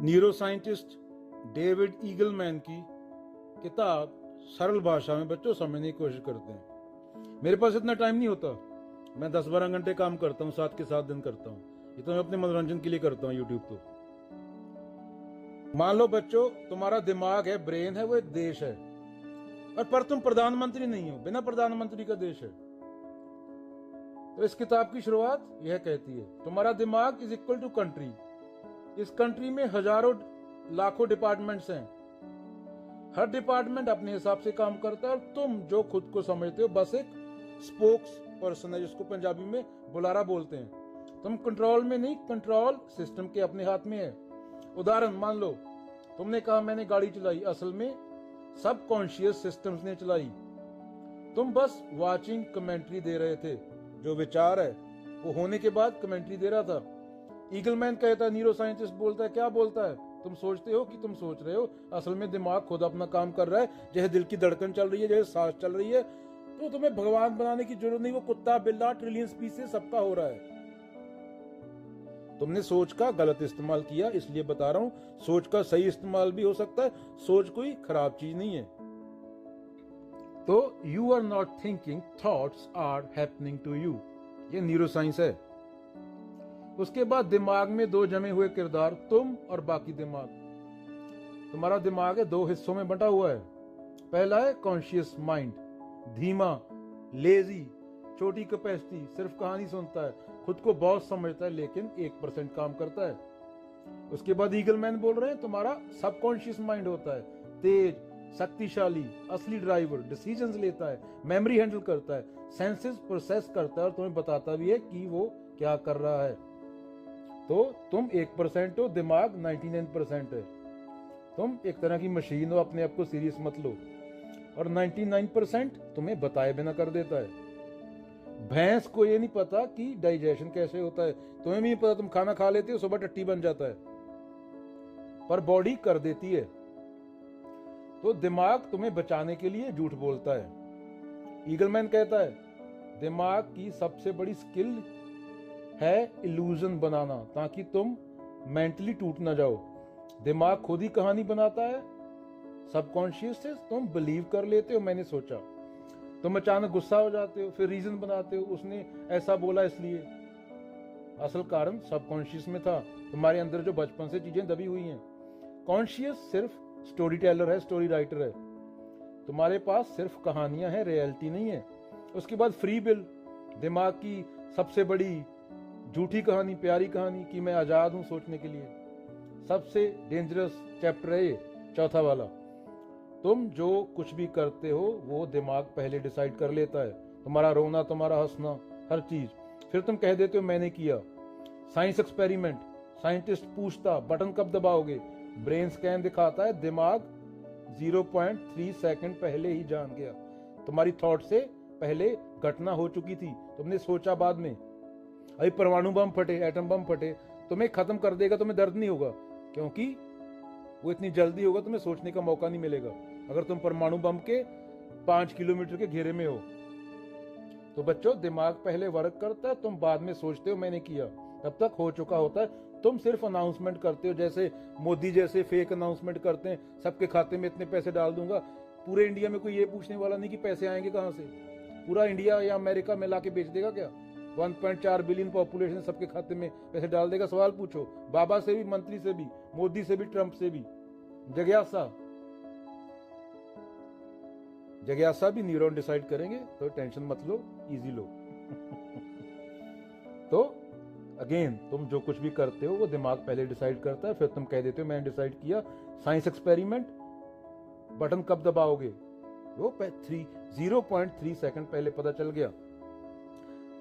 Neuro scientist David Eagleman की किताब सरल भाषा में बच्चों समझने की कोशिश करते हैं। मेरे पास इतना टाइम नहीं होता, मैं 10-12 घंटे काम करता हूँ, 7 के 7 दिन करता हूँ। ये तो मैं अपने मनोरंजन के लिए करता हूँ यूट्यूब। तो मान लो बच्चों, तुम्हारा दिमाग है, ब्रेन है, वो एक देश है, और पर तुम प्रधानमंत्री नहीं हो, बिना प्रधानमंत्री का देश है। तो इस किताब की शुरुआत यह कहती है, तुम्हारा दिमाग इज इक्वल टू कंट्री। इस कंट्री में हजारों लाखों डिपार्टमेंट्स हैं, हर डिपार्टमेंट अपने हिसाब से काम करता है, और तुम जो खुद को समझते हो बस एक स्पोक्स पर्सन है, जिसको पंजाबी में बुलारा बोलते हैं। तुम कंट्रोल में नहीं, कंट्रोल सिस्टम के अपने हाथ में है। उदाहरण, मान लो तुमने कहा मैंने गाड़ी चलाई, असल में सब कॉन्शियस सिस्टम्स ने चलाई, तुम बस वाचिंग कमेंट्री दे रहे थे। जो विचार है वो होने के बाद कमेंट्री दे रहा था। ईगलमैन कहता है, न्यूरो साइंटिस्ट बोलता है, क्या बोलता है, तुम सोचते हो कि तुम सोच रहे हो, असल में दिमाग खुद अपना काम कर रहा है। जैसे दिल की धड़कन चल रही है, जैसे सांस चल रही है, तो तुम्हें भगवान बनाने की जरूरत नहीं। वो कुत्ता बिल्ला ट्रिलियन स्पीसीज सबका हो रहा है। तुमने सोच का गलत इस्तेमाल किया, इसलिए बता रहा हूं, सोच का सही इस्तेमाल भी हो सकता है। सोच कोई खराब चीज नहीं है। तो you are not thinking, thoughts are happening to you, ये न्यूरो साइंस है। उसके बाद दिमाग में दो जमे हुए किरदार, तुम और बाकी दिमाग। तुम्हारा दिमाग है, दो हिस्सों में बंटा हुआ है। पहला है कॉन्शियस माइंड, धीमा, लेजी, छोटी कैपेसिटी, सिर्फ कहानी सुनता है, खुद को बॉस समझता है, लेकिन 1% काम करता है। उसके बाद ईगलमैन बोल रहे हैं, तुम्हारा सबकॉन्शियस माइंड होता है, तेज, शक्तिशाली, असली ड्राइवर, डिसीजंस लेता है, मेमोरी हैंडल करता है, सेंसेस प्रोसेस करता है, और तुम्हें बताता भी है कि वो क्या कर रहा है। तो तुम 1% हो, दिमाग 99% है। तुम एक तरह की मशीन हो, अपने आप को सीरियस मत लो। और 99% तुम्हें बताए बिना कर देता है। भैंस को ये नहीं पता कि डाइजेशन कैसे होता है, तुम्हें भी नहीं पता। तुम खाना खा लेते हो, सुबह टट्टी बन जाता है, पर बॉडी कर देती है। तो दिमाग तुम्हें बचाने के लिए झूठ बोलता है। ईगलमैन कहता है, दिमाग की सबसे बड़ी स्किल है इल्यूजन बनाना, ताकि तुम मेंटली टूट ना जाओ। दिमाग खुद ही कहानी बनाता है, सबकॉन्शियस से तुम बिलीव कर लेते हो, मैंने सोचा। तुम अचानक गुस्सा हो जाते हो, फिर रीजन बनाते हो, उसने ऐसा बोला इसलिए। असल कारण सबकॉन्शियस में था, तुम्हारे अंदर जो बचपन से चीजें दबी हुई हैं। कॉन्शियस सिर्फ स्टोरी टेलर है, स्टोरी राइटर है। तुम्हारे पास सिर्फ कहानियां हैं, रियलिटी नहीं है। उसके बाद फ्री विल, दिमाग की सबसे बड़ी झूठी कहानी, प्यारी कहानी कि मैं आजाद हूं सोचने के लिए। सबसे डेंजरस चैप्टर है ये, चौथा वाला। तुम जो कुछ भी करते हो वो दिमाग पहले डिसाइड कर लेता है, तुम्हारा रोना, तुम्हारा हंसना, हर चीज। फिर तुम कह देते हो मैंने किया। साइंस एक्सपेरिमेंट, साइंटिस्ट पूछता बटन कब दबाओगे, ब्रेन स्कैन दिखाता है, दिमाग 0.3 सेकंड पहले ही जान गया। तुम्हारी थॉट से पहले घटना हो चुकी थी, तुमने सोचा बाद में। अभी परमाणु बम फटे, एटम बम फटे, तुम्हें खत्म कर देगा, तुम्हें दर्द नहीं होगा, क्योंकि वो इतनी जल्दी होगा, तुम्हें सोचने का मौका नहीं मिलेगा। अगर तुम परमाणु बम के 5 किलोमीटर के घेरे में हो। तो बच्चों, दिमाग पहले वर्क करता है, तुम बाद में सोचते हो मैंने किया, तब तक हो चुका होता है। तुम सिर्फ अनाउंसमेंट करते हो, जैसे मोदी जैसे फेक अनाउंसमेंट करते हैं, सबके खाते में इतने पैसे डाल दूंगा। पूरे इंडिया में कोई ये पूछने वाला नहीं कि पैसे आएंगे कहां से। पूरा इंडिया या अमेरिका में लाके बेच देगा क्या? 1.4 बिलियन पॉपुलेशन, सबके खाते में पैसे डाल देगा। सवाल पूछो बाबा से भी, मंत्री से भी, मोदी से भी, ट्रंप से भी। जग्यासा भी न्यूरॉन डिसाइड करेंगे, तो टेंशन मत लो, इजी लो। तो अगेन, तुम जो कुछ भी करते हो वो दिमाग पहले डिसाइड करता है, फिर तुम कह देते हो मैंने डिसाइड किया। साइंस एक्सपेरिमेंट, बटन कब दबाओगे, वो 0.3 सेकंड पहले पता चल गया।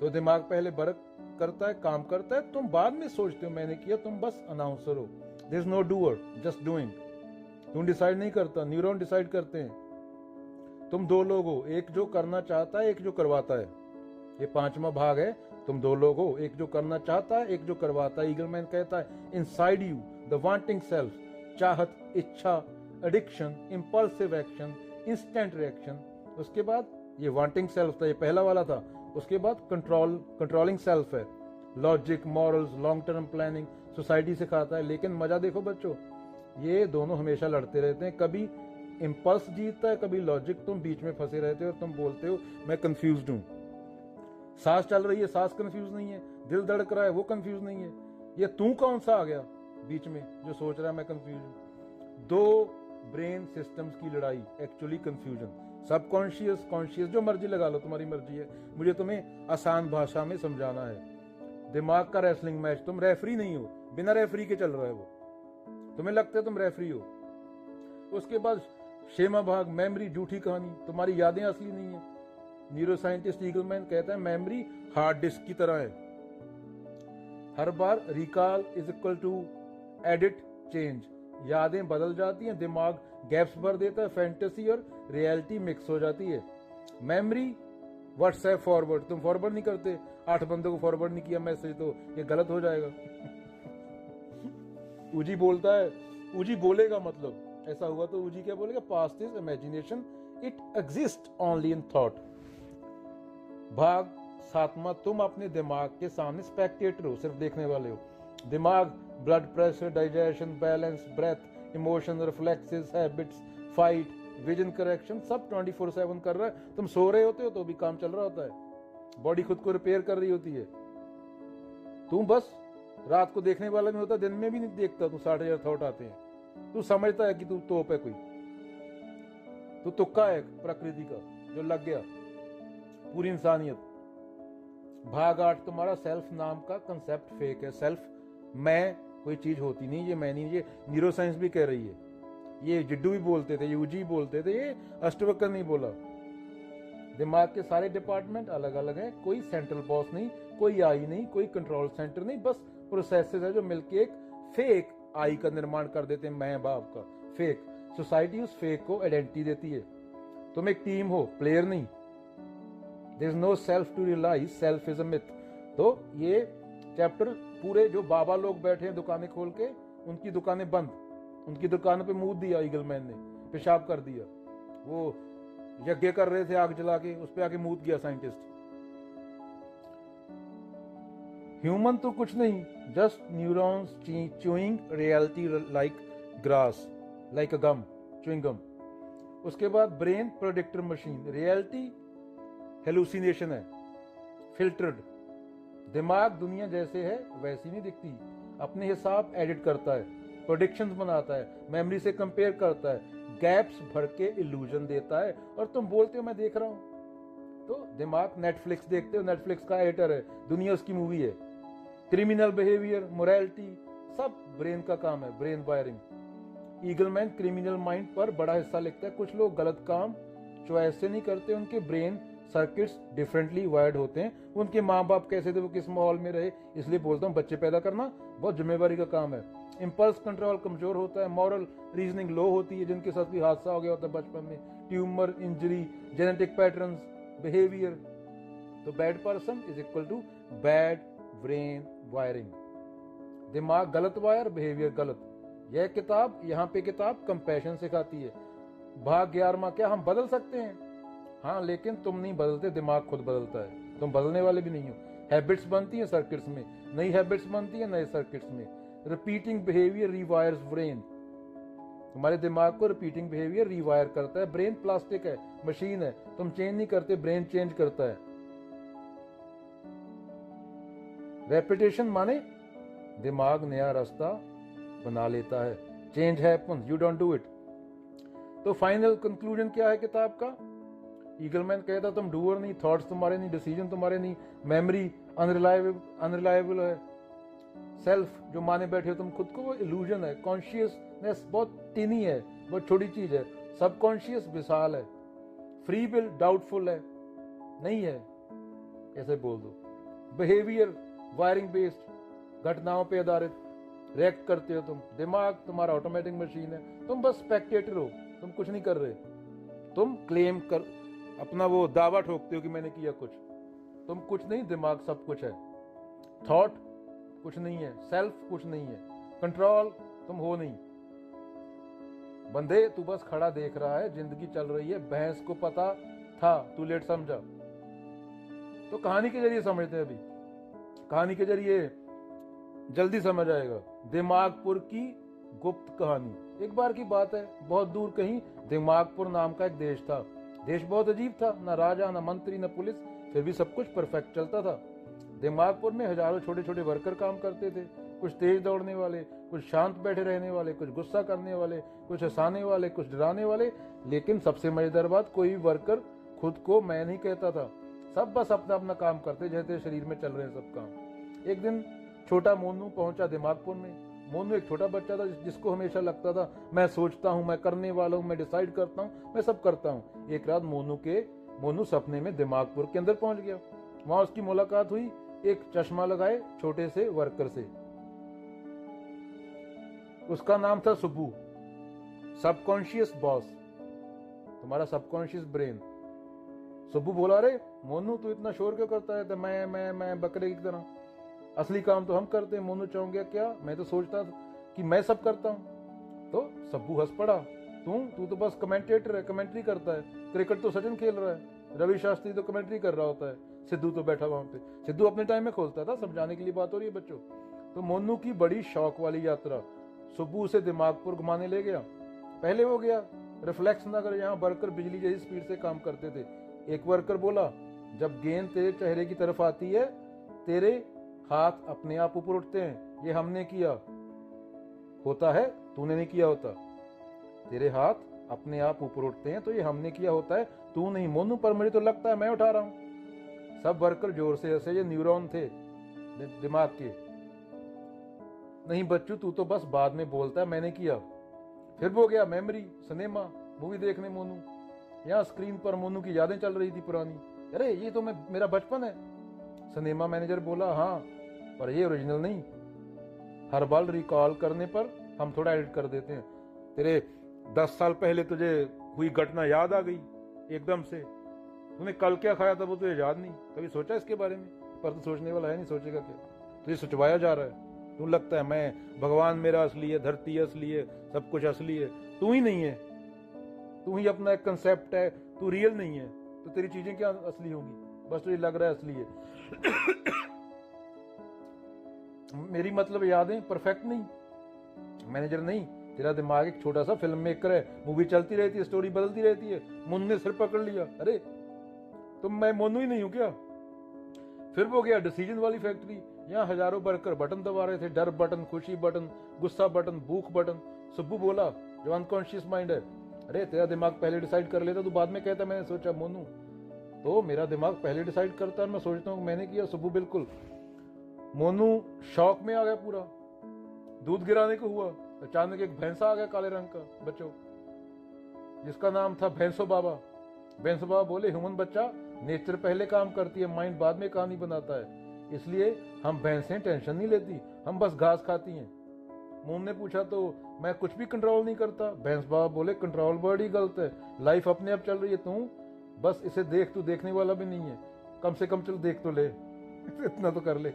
तो दिमाग पहले वर्क करता है, काम करता है, तुम बाद में सोचते हो मैंने किया, तुम बस अनाउंसर हो। There is no doer, just doing. तुम डिसाइड नहीं करता, न्यूरॉन डिसाइड करते हैं। तुम दो लोग हो, एक जो करना चाहता है, एक जो करवाता है। ये 5वां भाग है। तुम दो लोग हो, एक जो करना चाहता है, एक जो करवाता है। ईगलमैन कहता है, inside you the wanting self, चाहत, इच्छा, addiction, impulsive action, instant reaction. उसके बाद ये वांटिंग सेल्फ था, ये पहला वाला था। उसके बाद कंट्रोलिंग सेल्फ है, logic, morals, long term planning, society सिखाता है। लेकिन मजा देखो बच्चों, ये दोनों हमेशा लड़ते रहते हैं, कभी इम्पल्स जीतता है, कभी लॉजिक। तुम बीच में फंसे रहते हो और तुम बोलते हो मैं कंफ्यूज्ड हूं। सांस चल रही है, सांस कंफ्यूज नहीं है, दिल धड़क रहा है, वो कंफ्यूज नहीं है। ये तू कौन सा आ गया बीच में जो सोच रहा है मैं कंफ्यूज हूं? दो ब्रेन सिस्टम्स की लड़ाई, एक्चुअली कंफ्यूजन। सबकॉन्शियस, कॉन्शियस, जो मर्जी लगा लो, तुम्हारी मर्जी है। मुझे तुम्हें आसान भाषा में समझाना है। दिमाग का रेसलिंग मैच, तुम रेफरी नहीं हो, बिना रेफरी के चल रहा है वो। तुम्हें लगता है तुम रेफरी हो। उसके बाद शेमा भाग, मेमोरी, झूठी कहानी, तुम्हारी यादें असली नहीं है। न्यूरो साइंटिस्ट ईगलमैन कहता है मेमोरी हार्ड डिस्क की तरह है, हर बार recall is equal to edit change. यादें बदल जाती हैं, दिमाग गैप्स भर देता है, फैंटेसी और रियलिटी मिक्स हो जाती है। मेमोरी व्हाट्सएप फॉरवर्ड, तुम फॉरवर्ड नहीं करते, 8 बंदों को फॉरवर्ड नहीं किया मैसेज तो ये गलत हो जाएगा। उजी बोलता है, उजी बोलेगा मतलब ऐसा हुआ तो उजी क्या बोलेगा? Past is imagination, it exist only in thought. भाग 7वां, तुम अपने दिमाग के सामने स्पेक्टेटर हो, सिर्फ देखने वाले हो। दिमाग blood pressure, digestion, balance, breath, emotion, reflexes, habits, fight, vision correction सब 24/7 कर रहा है। तुम सो रहे होते हो तो भी काम चल रहा होता है, बॉडी खुद को रिपेयर कर रही होती है। तुम बस रात को देखने वाला नहीं होता, दिन में भी नहीं देखता, तो 60,000 थॉट आते हैं। तू समझता है कि तू तोप है कोई, तू तुक्का है प्रकृति का जो लग गया, पूरी इंसानियत। भाग 8, तुम्हारा सेल्फ नाम का कंसेप्ट फेक है। सेल्फ, मैं कोई चीज होती नहीं, ये मैं नहीं, ये न्यूरो साइंस भी कह रही है, ये जिड्डू भी बोलते थे, यूजी बोलते थे, ये अष्टवक्र नहीं बोला। दिमाग के सारे डिपार्टमेंट अलग अलग हैं, कोई सेंट्रल बॉस नहीं, कोई आई नहीं, कोई कंट्रोल सेंटर नहीं, बस प्रोसेसेस है जो मिलके एक फेक आई का निर्माण कर देते हैं, मैं बाप का फेक। सोसाइटी उस फेक को आइडेंटिटी देती है। तुम एक टीम हो, प्लेयर नहीं। There is no self to realise, self is a myth. तो ये चैप्टर पूरे, जो बाबा लोग बैठे हैं दुकानें खोल के, उनकी दुकानें बंद, उनकी दुकानों पे मूत दिया ईगलमैन ने, पेशाब कर दिया। वो यज्ञ कर रहे थे आग जला के, उस पे आके मूत गया साइंटिस्ट। ह्यूमन तो कुछ नहीं, just neurons chewing reality like grass, like a gum, chewing gum. उसके बाद brain predictor machine, reality hallucination है, फिल्टर्ड। दिमाग दुनिया जैसे है वैसी नहीं दिखती, अपने हिसाब एडिट करता है, प्रोडिक्शंस बनाता है, मेमोरी से कंपेयर करता है, गैप्स भर के इल्यूजन देता है, और तुम बोलते हो मैं देख रहा हूं। तो दिमाग नेटफ्लिक्स देखते हो, नेटफ्लिक्स का एडिटर है, दुनिया उसकी मूवी है। क्रिमिनल बिहेवियर, मोरालिटी, सब ब्रेन का काम है, brain wiring. Eagleman criminal mind पर बड़ा हिस्सा लिखता है। कुछ लोग गलत काम चॉइस से नहीं करते, उनके ब्रेन सर्किट्स डिफरेंटली वायर्ड होते हैं। उनके माँ बाप कैसे थे, वो किस माहौल में रहे, इसलिए बोलता हूँ बच्चे पैदा करना बहुत जिम्मेवारी का काम है। इंपल्स कंट्रोल कमजोर होता है, मॉरल रीजनिंग लो होती है, जिनके साथ भी हादसा हो गया होता है बचपन में, tumour, injury, genetic patterns, behaviour. तो bad person is equal to bad brain wiring. दिमाग गलत वायर, बिहेवियर गलत। यह किताब, यहाँ पे किताब कंपैशन सिखाती है। भाग 11वां, क्या हम बदल सकते हैं? हाँ, लेकिन तुम नहीं बदलते, दिमाग खुद बदलता है, तुम बदलने वाले भी नहीं हो। हैबिट्स बनती हैं सर्किट्स में, नई हैबिट्स बनती हैं नए सर्किट्स में। रिपीटिंग बिहेवियर रिवायर्स ब्रेन, तुम्हारे दिमाग को रिपीटिंग बिहेवियर रिवायर करता है। ब्रेन प्लास्टिक है, मशीन है, तुम चेंज नहीं करते, ब्रेन चेंज करता है। रेपिटेशन माने दिमाग नया रास्ता बना लेता है। Change happens, you don't do it. तो फाइनल कंक्लूजन क्या है किताब का? ईगलमैन कहता तुम डूअर नहीं, थॉट्स तुम्हारे नहीं, डिसीजन तुम्हारे नहीं, मेमोरी अनरिलायबल है, सेल्फ जो माने बैठे हो तुम खुद को, वो इल्यूजन है। कॉन्शियसनेस बहुत टीनी है, बहुत छोटी चीज है। सबकॉन्शियस विशाल है। फ्री विल डाउटफुल है, नहीं है, ऐसे बोल दो। बिहेवियर वायरिंग बेस्ड, घटनाओं पे आधारित, रिएक्ट करते हो तुम। दिमाग तुम्हारा ऑटोमेटिक मशीन है, तुम बस स्पेक्टेटर हो, तुम कुछ नहीं कर रहे। तुम क्लेम कर, अपना वो दावा ठोकते हो कि मैंने किया कुछ, तुम कुछ नहीं, दिमाग सब कुछ है। थॉट कुछ नहीं है, सेल्फ कुछ नहीं है, कंट्रोल तुम हो नहीं। बंदे तू बस खड़ा देख रहा है, जिंदगी चल रही है, भैंस को पता था, तू लेट समझा। तो कहानी के जरिए समझते हैं। अभी कहानी के जरिए जल्दी समझ आएगा। दिमागपुर की गुप्त कहानी। एक बार की बात है, बहुत दूर कहीं दिमागपुर नाम का एक देश था। देश बहुत अजीब था, ना राजा, ना मंत्री, ना पुलिस, फिर भी सब कुछ परफेक्ट चलता था। दिमागपुर में हजारों छोटे छोटे वर्कर काम करते थे, कुछ तेज दौड़ने वाले, कुछ शांत बैठे रहने वाले, कुछ गुस्सा करने वाले, कुछ हंसाने वाले, कुछ डराने वाले। लेकिन सबसे मजेदार बात, कोई भी वर्कर खुद को मैं नहीं कहता था। सब बस अपना अपना काम करते, जैसे शरीर में चल रहे हैं सब काम। एक दिन छोटा मोनू पहुंचा दिमागपुर में। मोनू एक छोटा बच्चा था जिसको हमेशा लगता था मैं सोचता हूँ, मैं करने वाला हूँ, मैं डिसाइड करता हूँ, मैं सब करता हूँ। एक रात मोनू सपने में दिमागपुर के अंदर पहुंच गया। वहां उसकी मुलाकात हुई एक चश्मा लगाए छोटे से वर्कर से। उसका नाम था सुब्बू, सबकॉन्शियस बॉस, तुम्हारा सबकॉन्शियस ब्रेन। सुब्बू बोला, अरे मोनू तू इतना शोर क्यों करता है? तो मैं बकरे की तरह, असली काम तो हम करते हैं। मोनू चौंक गया, क्या? मैं तो सोचता था कि मैं सब करता हूँ। तो सब्बू हंस पड़ा, तू तो बस कमेंटेटर है, कमेंट्री करता है। क्रिकेट तो सचिन खेल रहा है, रवि शास्त्री तो कमेंट्री कर रहा होता है, सिद्धू तो बैठा वहां पे। सिद्धू अपने टाइम में खोलता था, समझाने के लिए बात हो रही है बच्चों। तो मोनू की बड़ी शौक वाली यात्रा। सुब्बू उसे दिमागपुर घुमाने ले गया। पहले वो गया रिफ्लेक्स नगर, यहाँ वर्कर बिजली जैसी स्पीड से काम करते थे। एक वर्कर बोला, जब गेंद तेरे चेहरे की तरफ आती है तेरे हाथ अपने आप ऊपर उठते हैं, ये हमने किया होता है, तूने नहीं किया होता। तेरे हाथ अपने आप ऊपर उठते हैं तो ये हमने किया होता है, तू नहीं मोनू, पर मुझे तो लगता है मैं उठा रहा हूं। सब वर्कर जोर से हंसे, ये न्यूरॉन थे दिमाग के। नहीं बच्चू, तू तो बस बाद में बोलता है मैंने किया। फिर वो गया मेमोरी सिनेमा, मूवी देखने मोनू। यहाँ स्क्रीन पर मोनू की यादें चल रही थी पुरानी। अरे ये तो मेरा बचपन है। सिनेमा मैनेजर बोला, हाँ पर ये ओरिजिनल नहीं, हर बार रिकॉल करने पर हम थोड़ा एडिट कर देते हैं। तेरे 10 साल पहले तुझे हुई घटना याद आ गई एकदम से। तूने कल क्या खाया था वो तुझे याद नहीं। कभी सोचा इसके बारे में? पर तू सोचने वाला है नहीं, सोचेगा क्या? तुझे सोचवाया जा रहा है। तू लगता है मैं भगवान मेरा असली है, धरती असली है, सब कुछ असली है। तू ही नहीं है, तू ही अपना एक कंसेप्ट है, तू रियल नहीं है। तो तेरी चीजें क्या असली होंगी? बस तुझे लग रहा है असली है। मेरी मतलब यादें परफेक्ट नहीं, मैनेजर नहीं, तेरा दिमाग एक छोटा सा फिल्म मेकर है। मूवी चलती रहती है, स्टोरी बदलती रहती है। मोनू ने सिर पकड़ लिया, अरे तुम मैं मोनू ही नहीं हूं क्या? फिर वो गया डिसीजन वाली फैक्ट्री। यहाँ हजारों वर्कर बटन दबा रहे थे, डर बटन, खुशी बटन, गुस्सा बटन, भूख बटन। सुब्बू बोला, जो अनकॉन्शियस माइंड है, अरे तेरा दिमाग पहले डिसाइड कर लेता, तू बाद में कहता मैंने सोचा। मोनू, तो मेरा दिमाग पहले डिसाइड करता है, मैं सोचता हूँ मैंने किया। सुब्बू, बिल्कुल। मोनू शौक में आ गया पूरा, दूध गिराने को हुआ। अचानक एक भैंसा आ गया काले रंग का बच्चों, जिसका नाम था भैंसो बाबा। भैंसो बाबा बोले, ह्यूमन बच्चा, नेचर पहले काम करती है, माइंड बाद में कहानी बनाता है, इसलिए हम भैंसें टेंशन नहीं लेती, हम बस घास खाती हैं। मोनू ने पूछा, तो मैं कुछ भी कंट्रोल नहीं करता? भैंस बाबा बोले, कंट्रोल वर्ड ही गलत है, लाइफ अपने आप चल रही है, तू बस इसे देख, तू देखने वाला भी नहीं है, कम से कम चल देख तो ले। इतना तो कर ले।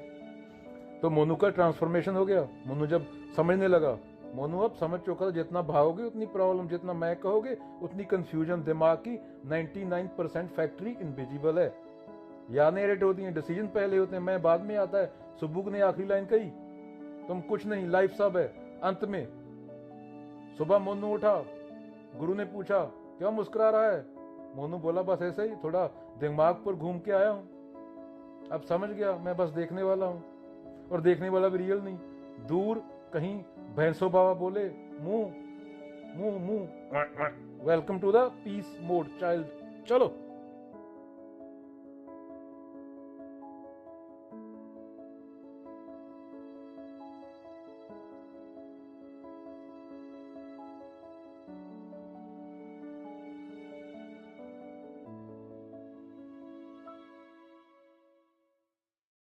तो मोनू का ट्रांसफॉर्मेशन हो गया। मोनू जब समझने लगा, मोनू अब समझ चुका था, जितना भागोगे उतनी प्रॉब्लम, जितना मैं कहोगे उतनी कंफ्यूजन। दिमाग की 99% फैक्ट्री इनविजिबल है, यादें एडिट होती हैं, डिसीजन पहले होते हैं, मैं बाद में आता है। सुब्बू ने आखिरी लाइन कही, तुम कुछ नहीं, लाइफ सब है अंत में। सुबह मोनू उठा, गुरु ने पूछा, क्यों मुस्कुरा रहा है? मोनू बोला, बस ऐसे ही, थोड़ा दिमाग पर घूम के आया हूं, अब समझ गया मैं बस देखने वाला हूं, और देखने वाला भी रियल नहीं। दूर कहीं भैंसो बाबा बोले, मुंह मुंह मुंह, welcome to the peace mode child, चलो।